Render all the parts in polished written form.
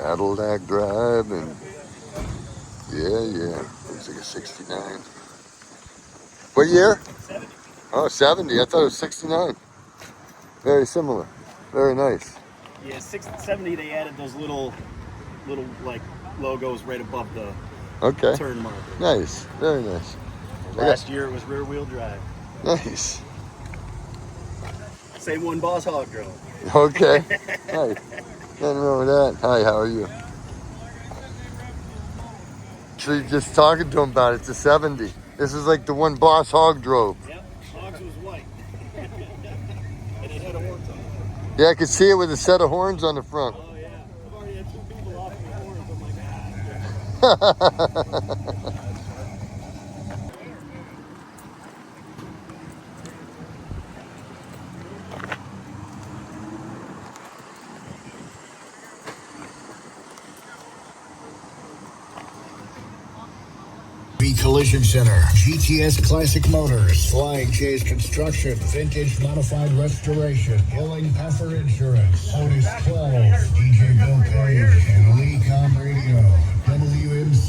Cadillac Drive, and yeah. Looks like a 69. What year? 70. Oh, 70. I thought it was 69. Very similar. Very nice. Yeah, 70 they added those little like logos right above the turn marker. Nice. Very nice. Last year it was rear wheel drive. Nice. Same one Boss Hog drove. Okay. Nice. Nothing wrong with that. Hi, how are you? So you're just talking to him about it. It's a 70. This is like the one Boss Hog drove. Yep, Hogs was white. And it had a horn on it. Yeah, I could see it with a set of horns on the front. Oh yeah. I've already had 2 people off the horns. I'm like, ah. Collision Center, GTS Classic Motors, Flying Chase Construction, Vintage Modified Restoration, Hilling Puffer Insurance, Otis 12, DJ Bill Page, and Lee Com Radio, WMC.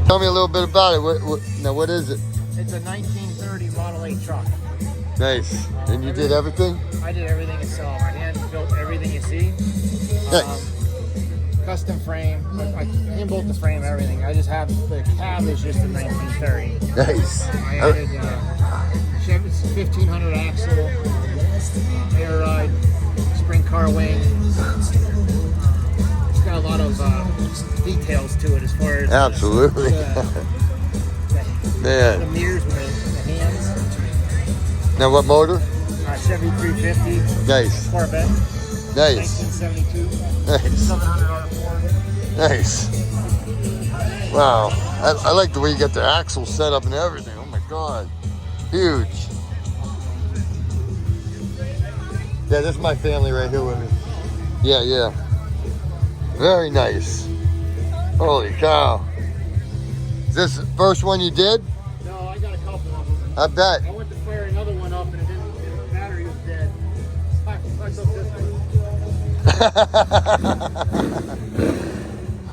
Tell me a little bit about it. What is it? It's a 1930 Model 8 truck. Nice. And you did everything? I did everything myself. I hand built everything you see. Nice. Custom frame. I hand built the frame, everything. I just have the cab is just a 1930. Nice. I added Chevy's 1500 axle, air ride, spring car wing. It's got a lot of details to it as far as Absolutely. Man. The mirrors with the hands. Now what motor? Chevy 350. Nice. Corvette. Nice. 1972. Nice. 700 R4. Nice. Wow. I like the way you got the axle set up and everything. Oh my God. Huge. Yeah, this is my family right here with me. Yeah. Very nice. Holy cow. Is this the first one you did? No, I got a couple of them. I bet. I went to fire another one up and the battery was dead. I took this one.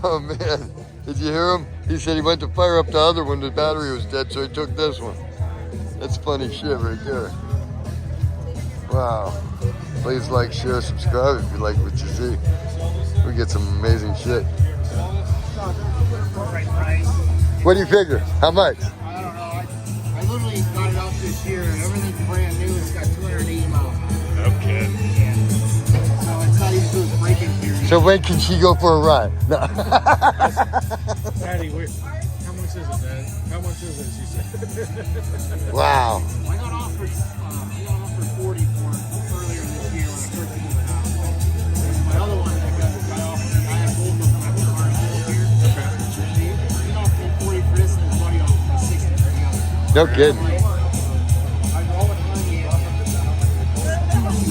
Oh man. Did you hear him? He said he went to fire up the other one, the battery was dead, so he took this one. That's funny shit right there. Wow. Please like, share, subscribe if you like what you see. We get some amazing shit. What do you figure? How much? I don't know. I literally got it out this year and everything's brand new. It's got 280 miles. Okay. Yeah. So it's not even through the braking period. So when can she go for a ride? No. Daddy, how much is it, Dad? How much is it? She said. Wow. I got offered 40 for it earlier this year when I first moved it out. My other one, I had both of them. I put ours here. He offered 40 for this and his buddy offered 60 for the other. No kidding.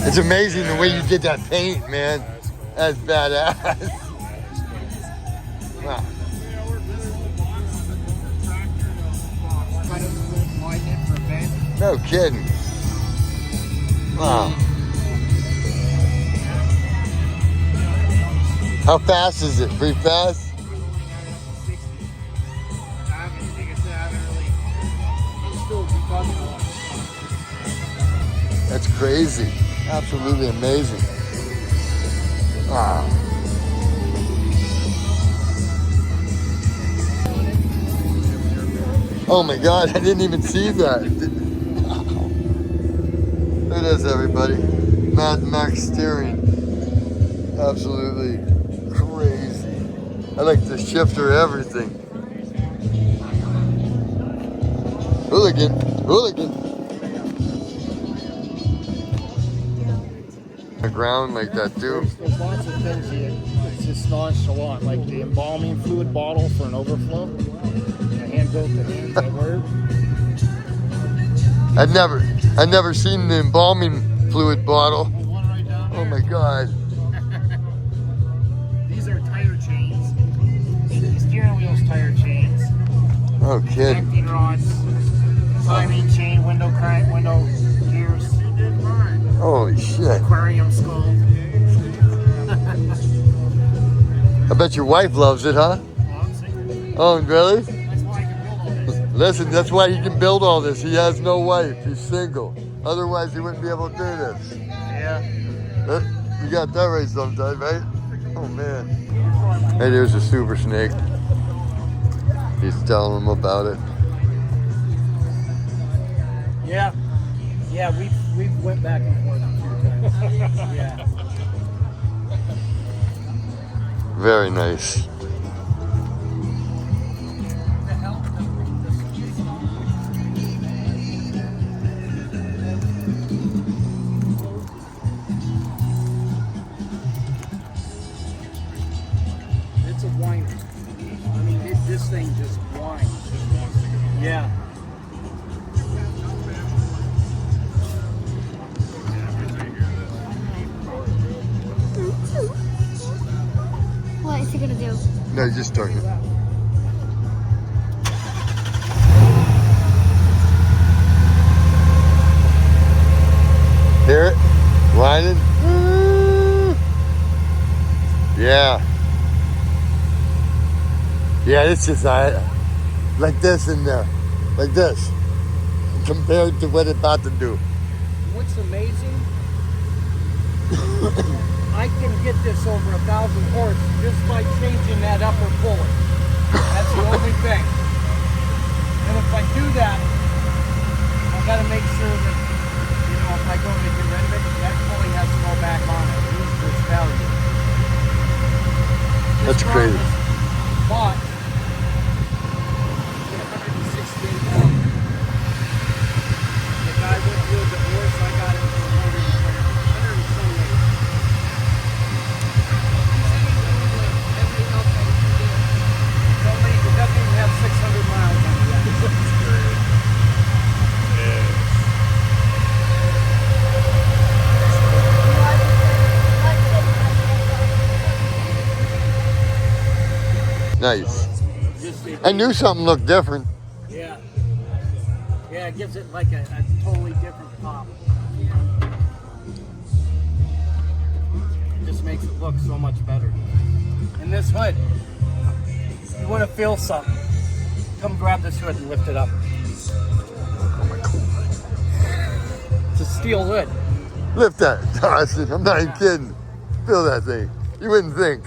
It's amazing the way you did that paint, man. That's badass. Wow. No kidding. Wow. How fast is it? Pretty fast? That's crazy. Absolutely amazing. Wow. Oh my God, I didn't even see that. There it is, everybody. Mad Max steering. Absolutely crazy. I like the shifter, everything. Hooligan. The ground like that too. There's lots of things here. It's just nonchalant, like the embalming fluid bottle for an overflow. I hand built the hands at work. I'd never seen the embalming fluid bottle. There's one right down there. Oh my God. These are tire chains. The steering wheel's tire chains, Oh, kid. connecting rods, timing chain, window crank, window gears, Holy shit. aquarium skull. I bet your wife loves it, huh? Oh, really? That's why I can build all this. Listen, that's why he can build all this. He has no wife. He's single. Otherwise, he wouldn't be able to do this. Yeah. You got that right sometime, right? Oh, man. Hey, there's a super snake. He's telling him about it. Yeah. Yeah, we went back and forth a few times. Yeah. Very nice. It's a whiner. I mean, this thing just whines. Yeah. What is he gonna do? No, he's just talking. Hear it? Whining? Yeah. Yeah, it's just like this in there. Like this. Compared to what it's about to do. What's amazing? I can get this over 1,000 horse just by changing that upper pulley. That's the only thing. And if I do that, I gotta make sure that, you know, if I go to get rid of it, that pulley has to go back on it. Lose its value. That's crazy. Bought 168 pounds. The guy went to a divorce, I got it for 128. It doesn't even have 600 miles on it yet. Nice. I knew something looked different. Yeah. Yeah, it gives it like a totally different pop. It just makes it look so much better. And this hood, you want to feel something, come grab this hood and lift it up. It's a steel hood. Lift that, Dawson. I'm not even kidding. Feel that thing. You wouldn't think.